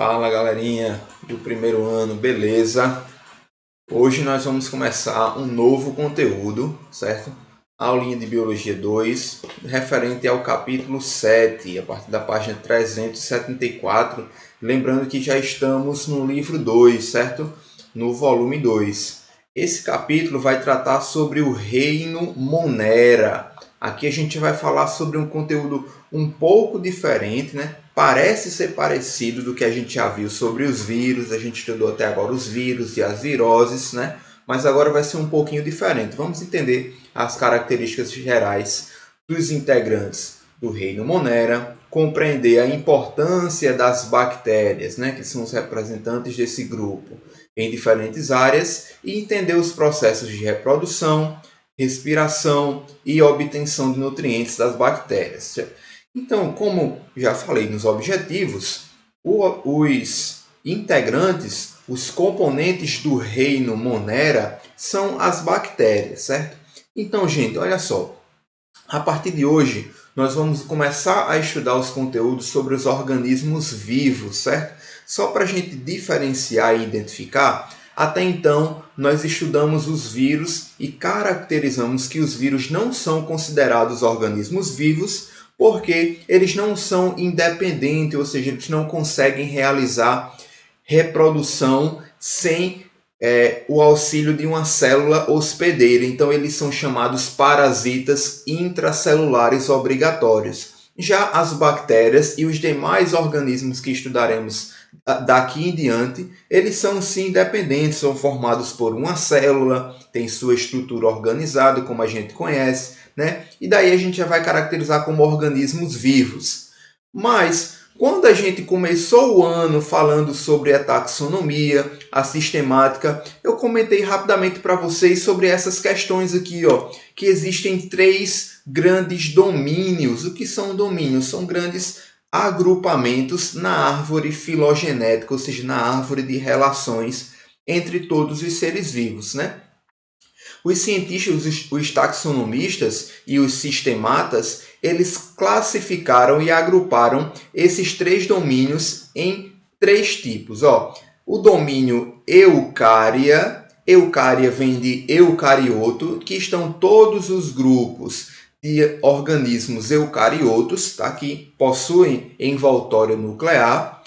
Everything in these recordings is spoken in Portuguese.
Fala galerinha do primeiro ano, beleza? Hoje nós vamos começar um novo conteúdo, certo? Aulinha de Biologia 2, referente ao capítulo 7, a partir da página 374. Lembrando que já estamos no livro 2, certo? No volume 2. Esse capítulo vai tratar sobre o reino Monera. Aqui a gente vai falar sobre um conteúdo um pouco diferente, né? Parece ser parecido do que a gente já viu sobre os vírus, a gente estudou até agora os vírus e as viroses, né? Mas agora vai ser um pouquinho diferente. Vamos entender as características gerais dos integrantes do reino Monera, compreender a importância das bactérias, né? Que são os representantes desse grupo em diferentes áreas, e entender os processos de reprodução, respiração e obtenção de nutrientes das bactérias. Então, como já falei nos objetivos, os integrantes, os componentes do reino Monera são as bactérias, certo? Então, gente, olha só. A partir de hoje, nós vamos começar a estudar os conteúdos sobre os organismos vivos, certo? Só para a gente diferenciar e identificar, até então nós estudamos os vírus e caracterizamos que os vírus não são considerados organismos vivos porque eles não são independentes, ou seja, eles não conseguem realizar reprodução sem o auxílio de uma célula hospedeira. Então, eles são chamados parasitas intracelulares obrigatórios. Já as bactérias e os demais organismos que estudaremos daqui em diante, eles são sim independentes, são formados por uma célula, tem sua estrutura organizada, como a gente conhece, né? E daí a gente já vai caracterizar como organismos vivos. Mas quando a gente começou o ano falando sobre a taxonomia, a sistemática, eu comentei rapidamente para vocês sobre essas questões aqui, ó, que existem 3 grandes domínios. O que são domínios? São grandes agrupamentos na árvore filogenética, ou seja, na árvore de relações entre todos os seres vivos, né? Os cientistas, os taxonomistas e os sistematas, eles classificaram e agruparam esses 3 domínios em 3 tipos. Ó, o domínio eucária, eucária vem de eucarioto, que estão todos os grupos de organismos eucariotos, tá, que possuem envoltório nuclear.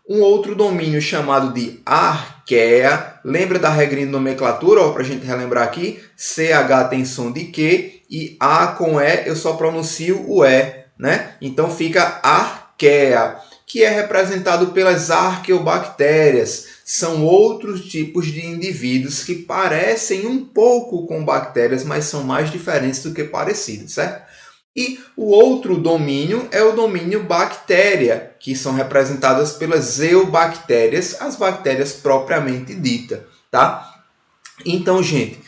Um outro domínio chamado de arqueia. Lembra da regrinha de nomenclatura? Para a gente relembrar aqui. CH tem som de Q e A com E eu só pronuncio o E, né? Então fica arqueia, que é representado pelas arqueobactérias. São outros tipos de indivíduos que parecem um pouco com bactérias, mas são mais diferentes do que parecidos, certo? E o outro domínio é o domínio bactéria, que são representadas pelas eubactérias, as bactérias propriamente ditas, tá? Então, gente,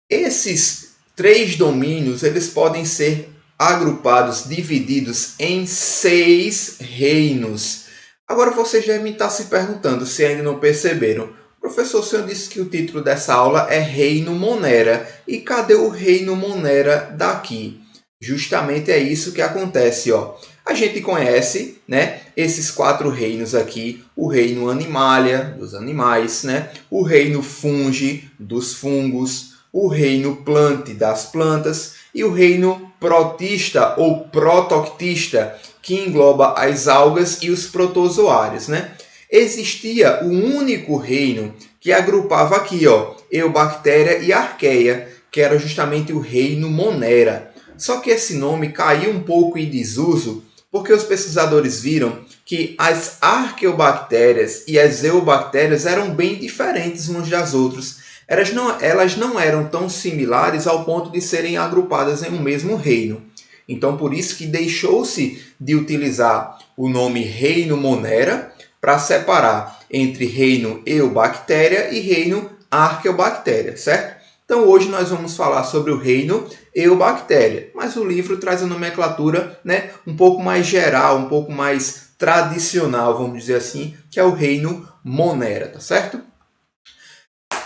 esses 3 domínios, eles podem ser agrupados, divididos em 6 reinos. Agora vocês devem estar se perguntando, se ainda não perceberam. Professor, o senhor disse que o título dessa aula é Reino Monera. E cadê o Reino Monera daqui? Justamente é isso que acontece, ó. A gente conhece, né, esses 4 reinos aqui, o reino Animalia, dos animais, né, o reino Fungi, dos fungos, o reino Plantae, das plantas, e o reino Protista ou Protoctista, que engloba as algas e os protozoários, né? Existia um único reino que agrupava aqui, ó, Eubactéria e Arqueia, que era justamente o reino Monera. Só que esse nome caiu um pouco em desuso porque os pesquisadores viram que as arqueobactérias e as eubactérias eram bem diferentes umas das outras. Elas não eram tão similares ao ponto de serem agrupadas em um mesmo reino. Então, por isso que deixou-se de utilizar o nome reino Monera para separar entre reino eubactéria e reino arqueobactéria, certo? Então, hoje nós vamos falar sobre o reino eubactéria, mas o livro traz a nomenclatura, né, um pouco mais geral, um pouco mais tradicional, vamos dizer assim, que é o reino Monera, tá certo?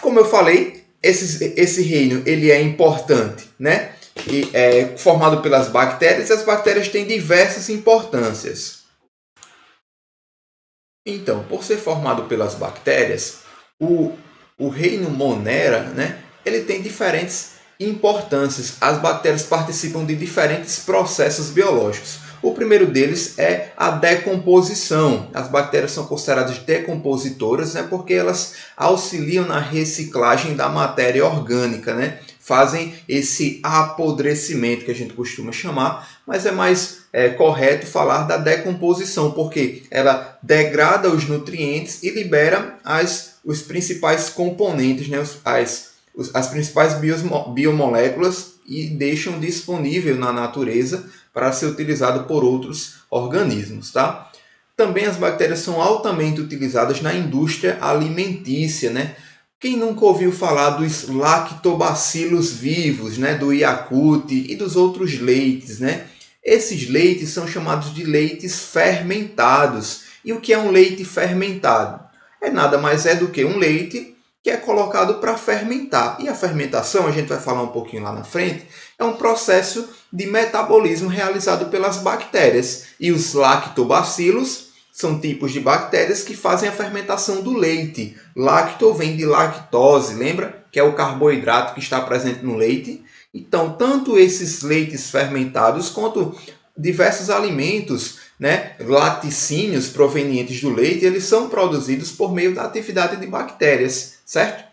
Como eu falei, esse reino ele é importante, né? E é formado pelas bactérias, e as bactérias têm diversas importâncias. Então, por ser formado pelas bactérias, o reino Monera, né, ele tem diferentes importâncias. As bactérias participam de diferentes processos biológicos. O primeiro deles é a decomposição. As bactérias são consideradas decompositoras, né, porque elas auxiliam na reciclagem da matéria orgânica, né? Fazem esse apodrecimento que a gente costuma chamar, mas é mais correto falar da decomposição, porque ela degrada os nutrientes e libera os principais componentes, né? As principais biomoléculas e deixam disponível na natureza para ser utilizado por outros organismos. Tá? Também as bactérias são altamente utilizadas na indústria alimentícia. Né? Quem nunca ouviu falar dos lactobacilos vivos, né? Do Yakult e dos outros leites? Né? Esses leites são chamados de leites fermentados. E o que é um leite fermentado? É nada mais do que um leite que é colocado para fermentar. E a fermentação, a gente vai falar um pouquinho lá na frente, é um processo de metabolismo realizado pelas bactérias. E os lactobacilos são tipos de bactérias que fazem a fermentação do leite. Lacto vem de lactose, lembra? Que é o carboidrato que está presente no leite. Então, tanto esses leites fermentados quanto diversos alimentos, né, laticínios provenientes do leite, eles são produzidos por meio da atividade de bactérias, certo?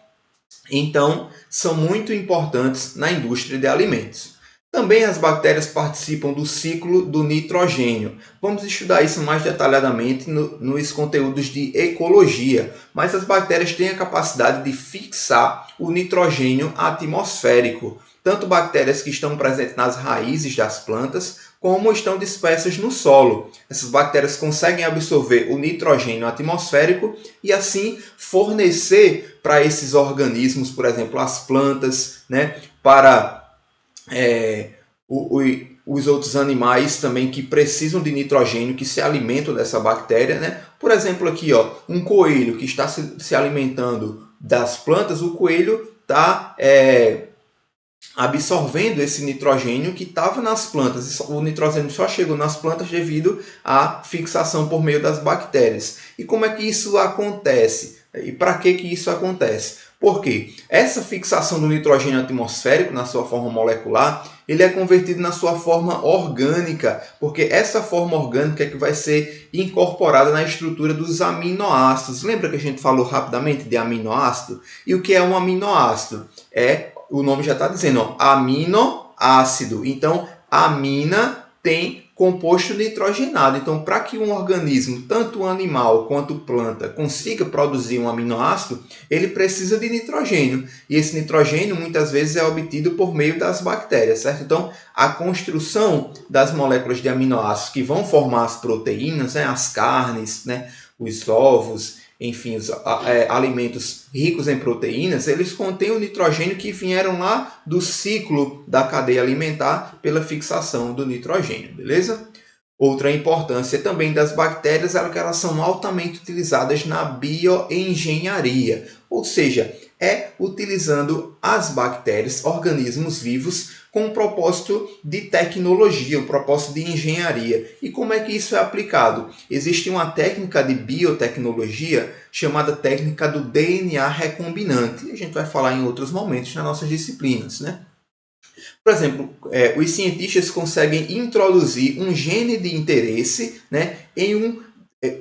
Então, são muito importantes na indústria de alimentos. Também as bactérias participam do ciclo do nitrogênio. Vamos estudar isso mais detalhadamente nos conteúdos de ecologia. Mas as bactérias têm a capacidade de fixar o nitrogênio atmosférico. Tanto bactérias que estão presentes nas raízes das plantas, como estão dispersas no solo. Essas bactérias conseguem absorver o nitrogênio atmosférico e assim fornecer para esses organismos, por exemplo, as plantas, né, para os outros animais também que precisam de nitrogênio, que se alimentam dessa bactéria. Né? Por exemplo, aqui um coelho que está se alimentando das plantas, o coelho está absorvendo esse nitrogênio que estava nas plantas. O nitrogênio só chegou nas plantas devido à fixação por meio das bactérias. E como é que isso acontece? E para que isso acontece? Porque essa fixação do nitrogênio atmosférico na sua forma molecular, ele é convertido na sua forma orgânica, porque essa forma orgânica é que vai ser incorporada na estrutura dos aminoácidos. Lembra que a gente falou rapidamente de aminoácido? E o que é um aminoácido? O nome já está dizendo, aminoácido. Então, amina tem composto nitrogenado. Então, para que um organismo, tanto animal quanto planta, consiga produzir um aminoácido, ele precisa de nitrogênio. E esse nitrogênio, muitas vezes, é obtido por meio das bactérias, certo? Então, a construção das moléculas de aminoácidos que vão formar as proteínas, né, as carnes, né, os ovos, enfim, os alimentos ricos em proteínas, eles contêm o nitrogênio que vieram lá do ciclo da cadeia alimentar pela fixação do nitrogênio, beleza? Outra importância também das bactérias é que elas são altamente utilizadas na bioengenharia, ou seja, utilizando as bactérias, organismos vivos, com um propósito de tecnologia, um propósito de engenharia. E como é que isso é aplicado? Existe uma técnica de biotecnologia chamada técnica do DNA recombinante. A gente vai falar em outros momentos nas nossas disciplinas, né? Por exemplo, os cientistas conseguem introduzir um gene de interesse, né, em um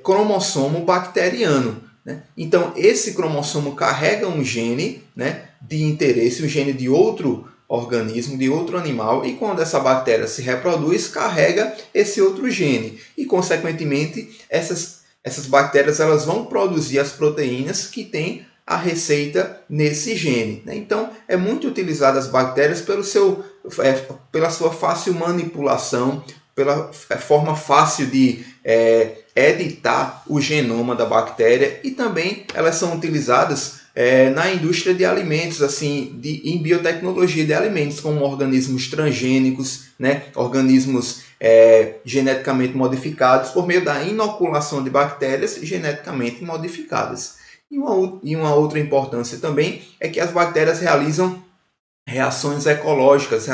cromossomo bacteriano. Né? Então, esse cromossomo carrega um gene, né, de interesse, um gene de outro organismo, de outro animal, e quando essa bactéria se reproduz, carrega esse outro gene. E, consequentemente, essas bactérias elas vão produzir as proteínas que têm a receita nesse gene. Né? Então, é muito utilizada as bactérias pela sua fácil manipulação, pela forma fácil de editar o genoma da bactéria, e também elas são utilizadas na indústria de alimentos, assim, em biotecnologia de alimentos, como organismos transgênicos, né? Organismos geneticamente modificados por meio da inoculação de bactérias geneticamente modificadas. E uma outra importância também é que as bactérias realizam reações ecológicas,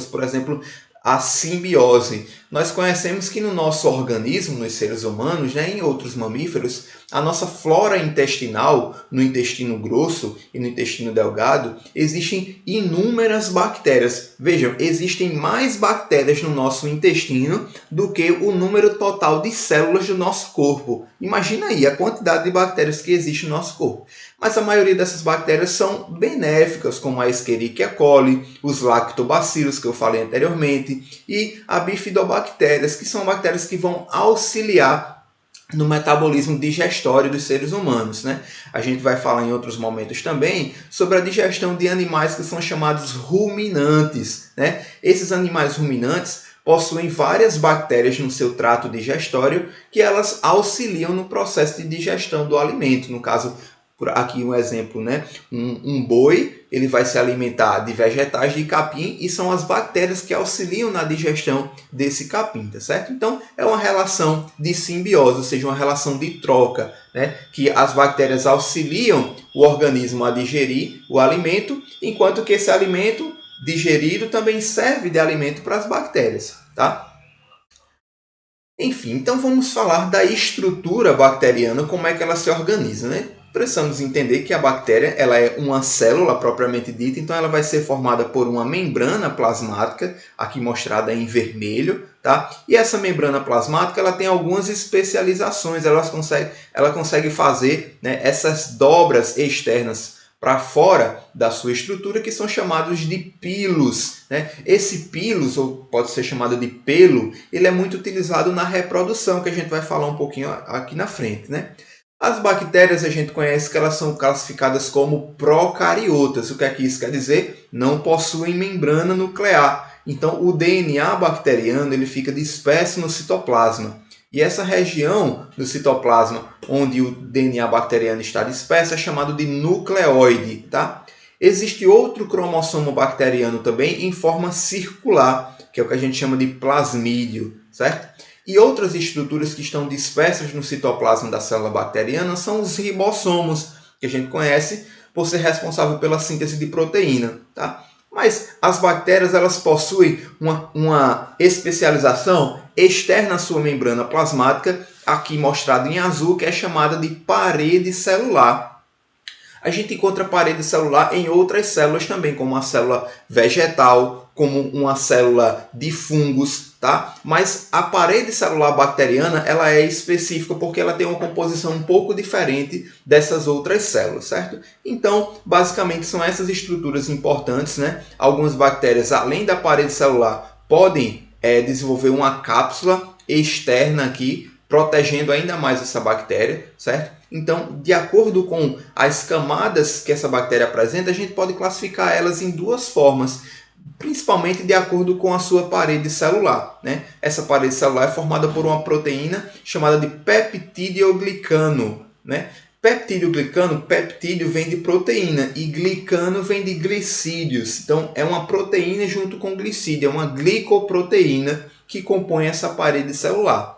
por exemplo, a simbiose. Nós conhecemos que no nosso organismo, nos seres humanos, né, em outros mamíferos, a nossa flora intestinal, no intestino grosso e no intestino delgado, existem inúmeras bactérias. Vejam, existem mais bactérias no nosso intestino do que o número total de células do nosso corpo. Imagina aí a quantidade de bactérias que existe no nosso corpo. Mas a maioria dessas bactérias são benéficas, como a Escherichia coli, os lactobacilos, que eu falei anteriormente, e a bifidobactérias, que são bactérias que vão auxiliar no metabolismo digestório dos seres humanos, né? A gente vai falar em outros momentos também sobre a digestão de animais que são chamados ruminantes, né? Esses animais ruminantes possuem várias bactérias no seu trato digestório que elas auxiliam no processo de digestão do alimento. No caso, aqui um exemplo, né? Um boi, ele vai se alimentar de vegetais de capim e são as bactérias que auxiliam na digestão desse capim, tá certo? Então, é uma relação de simbiose, ou seja, uma relação de troca, né? Que as bactérias auxiliam o organismo a digerir o alimento, enquanto que esse alimento digerido também serve de alimento para as bactérias, tá? Enfim, então vamos falar da estrutura bacteriana, como é que ela se organiza, né? Precisamos entender que a bactéria ela é uma célula propriamente dita, então ela vai ser formada por uma membrana plasmática, aqui mostrada em vermelho, tá? E essa membrana plasmática ela tem algumas especializações, ela consegue fazer, né, essas dobras externas para fora da sua estrutura, que são chamados de pilos, né? Esse pilos, ou pode ser chamado de pelo, ele é muito utilizado na reprodução, que a gente vai falar um pouquinho aqui na frente, né? As bactérias a gente conhece que elas são classificadas como procariotas. O que é que isso quer dizer? Não possuem membrana nuclear. Então, o DNA bacteriano ele fica disperso no citoplasma. E essa região do citoplasma onde o DNA bacteriano está disperso é chamado de nucleoide. Tá? Existe outro cromossomo bacteriano também em forma circular, que é o que a gente chama de plasmídio, certo? E outras estruturas que estão dispersas no citoplasma da célula bacteriana são os ribossomos, que a gente conhece por ser responsável pela síntese de proteína. Tá? Mas as bactérias elas possuem uma especialização externa à sua membrana plasmática, aqui mostrada em azul, que é chamada de parede celular. A gente encontra parede celular em outras células também, como a célula vegetal, como uma célula de fungos, tá? Mas a parede celular bacteriana ela é específica porque ela tem uma composição um pouco diferente dessas outras células, certo? Então, basicamente são essas estruturas importantes, né? Algumas bactérias, além da parede celular, podem desenvolver uma cápsula externa aqui, protegendo ainda mais essa bactéria, certo? Então, de acordo com as camadas que essa bactéria apresenta, a gente pode classificar elas em duas formas, principalmente de acordo com a sua parede celular, né? Essa parede celular é formada por uma proteína chamada de peptidoglicano, né? Peptidoglicano, peptídeo vem de proteína e glicano vem de glicídios. Então, é uma proteína junto com glicídio, é uma glicoproteína que compõe essa parede celular.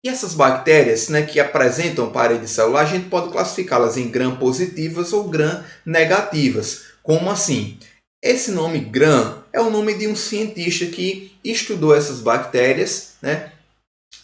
E essas bactérias, né, que apresentam parede celular, a gente pode classificá-las em gram-positivas ou gram-negativas. Como assim? Esse nome gram é o nome de um cientista que estudou essas bactérias, né,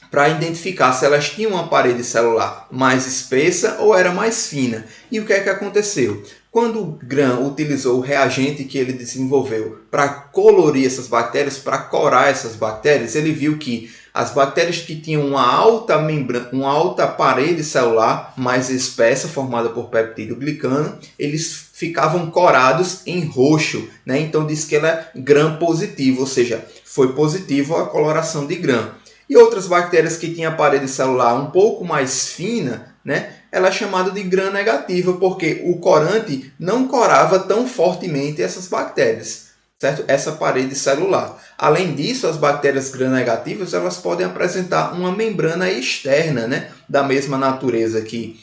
para identificar se elas tinham uma parede celular mais espessa ou era mais fina. E o que é que aconteceu? Quando o Gram utilizou o reagente que ele desenvolveu para colorir essas bactérias, para corar essas bactérias, ele viu que as bactérias que tinham uma alta parede celular mais espessa, formada por peptidoglicano, eles ficavam corados em roxo, né? Então diz que ela é gram positivo, ou seja, foi positivo a coloração de Gram. E outras bactérias que tinham a parede celular um pouco mais fina, né? Ela é chamada de gram negativa, porque o corante não corava tão fortemente essas bactérias, certo? Essa parede celular. Além disso, as bactérias gram-negativas elas podem apresentar uma membrana externa, né? Da mesma natureza que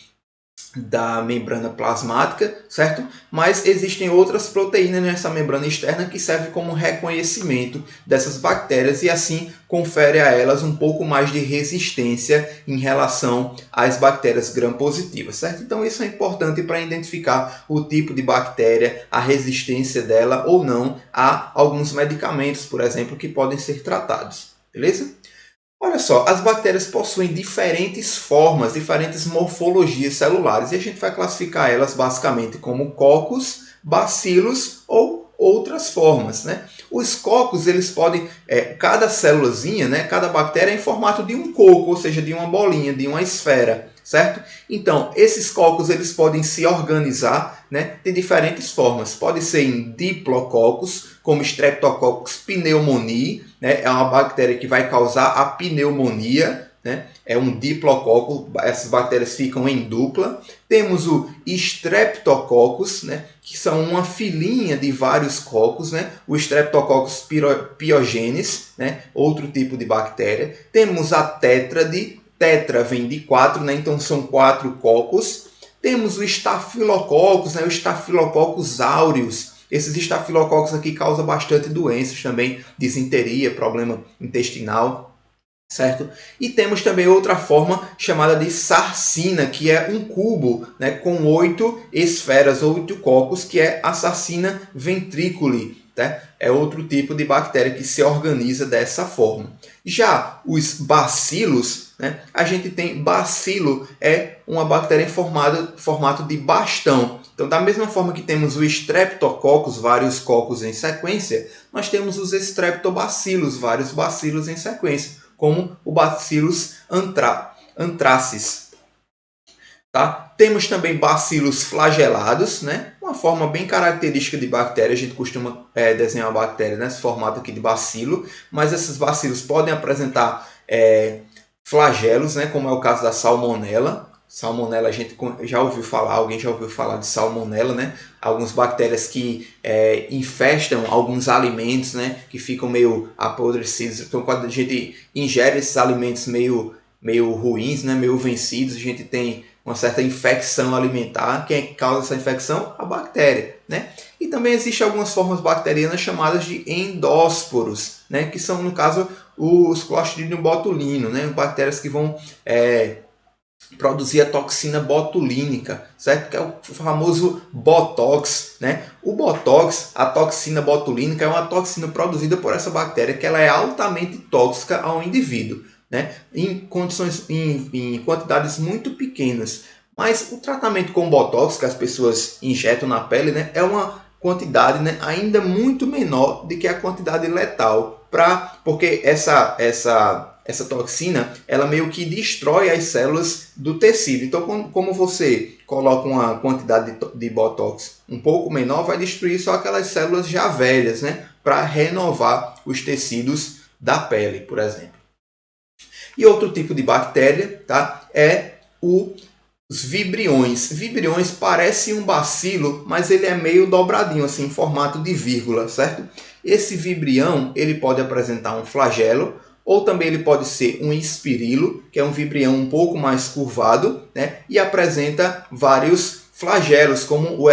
da membrana plasmática, certo? Mas existem outras proteínas nessa membrana externa que servem como reconhecimento dessas bactérias e assim confere a elas um pouco mais de resistência em relação às bactérias gram-positivas, certo? Então isso é importante para identificar o tipo de bactéria, a resistência dela ou não a alguns medicamentos, por exemplo, que podem ser tratados, beleza? Olha só, as bactérias possuem diferentes formas, diferentes morfologias celulares e a gente vai classificar elas basicamente como cocos, bacilos ou outras formas, né? Os cocos, eles podem, cada célulazinha, né, cada bactéria é em formato de um coco, ou seja, de uma bolinha, de uma esfera, certo? Então, esses cocos eles podem se organizar, né, de diferentes formas. Pode ser em diplococos, como Streptococcus pneumoniae, né, é uma bactéria que vai causar a pneumonia, né? É um diplococo, essas bactérias ficam em dupla. Temos o Streptococcus, né, que são uma filinha de vários cocos, né? O Streptococcus pyogenes, né, outro tipo de bactéria. Temos a tétrade, tetra vem de 4, né, então são 4 cocos. Temos o Staphylococcus, né, o Staphylococcus aureus. Esses estafilococos aqui causam bastante doenças também, disenteria, problema intestinal, certo? E temos também outra forma chamada de Sarcina, que é um cubo, né, com 8 esferas, 8 cocos, que é a Sarcina ventriculi. Tá? É outro tipo de bactéria que se organiza dessa forma. Já os bacilos, né, a gente tem bacilo, é uma bactéria em formato de bastão. Então, da mesma forma que temos o Streptococcus, vários cocos em sequência, nós temos os Streptobacilos, vários bacilos em sequência, como o Bacillus anthracis. Tá? Temos também bacilos flagelados, né? Uma forma bem característica de bactéria. A gente costuma desenhar uma bactéria nesse formato aqui de bacilo, mas esses bacilos podem apresentar flagelos, né? Como é o caso da salmonela. Salmonela, a gente já ouviu falar, alguém já ouviu falar de salmonela, né? Algumas bactérias que infestam alguns alimentos, né? Que ficam meio apodrecidos. Então, quando a gente ingere esses alimentos meio ruins, né? Meio vencidos, a gente tem uma certa infecção alimentar. Quem é que causa essa infecção? A bactéria, né? E também existem algumas formas bacterianas chamadas de endósporos, né? Que são, no caso, os Clostridium botulinum, né? Bactérias que vão produzir a toxina botulínica, certo? Que é o famoso Botox, né? O Botox, a toxina botulínica, é uma toxina produzida por essa bactéria que ela é altamente tóxica ao indivíduo, né? Em quantidades muito pequenas. Mas o tratamento com Botox que as pessoas injetam na pele, né, é uma quantidade, né, ainda muito menor do que a quantidade letal, porque essa toxina, ela meio que destrói as células do tecido. Então, como você coloca uma quantidade de Botox um pouco menor, vai destruir só aquelas células já velhas, né, para renovar os tecidos da pele, por exemplo. E outro tipo de bactéria, tá, é os vibriões. Vibriões parecem um bacilo, mas ele é meio dobradinho, assim, em formato de vírgula, certo? Esse vibrião, ele pode apresentar um flagelo, ou também ele pode ser um espirilo, que é um vibrião um pouco mais curvado, né? E apresenta vários flagelos, como o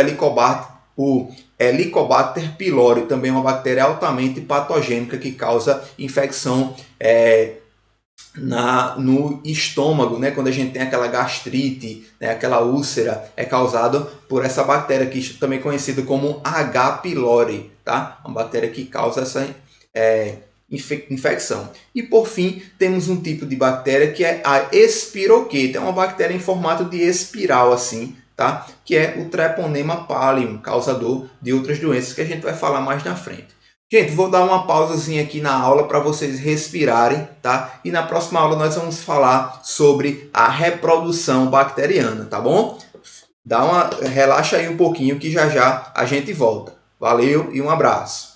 Helicobacter pylori, também uma bactéria altamente patogênica que causa infecção no estômago, né? Quando a gente tem aquela gastrite, né? Aquela úlcera, é causado por essa bactéria, que também é conhecida como H. pylori, tá? Uma bactéria que causa essa infecção. E por fim, temos um tipo de bactéria que é a espiroqueta, é uma bactéria em formato de espiral, assim, tá? Que é o Treponema pallium, causador de outras doenças que a gente vai falar mais na frente. Gente, vou dar uma pausazinha aqui na aula para vocês respirarem, tá? E na próxima aula nós vamos falar sobre a reprodução bacteriana, tá bom? Relaxa aí um pouquinho que já já a gente volta. Valeu e um abraço.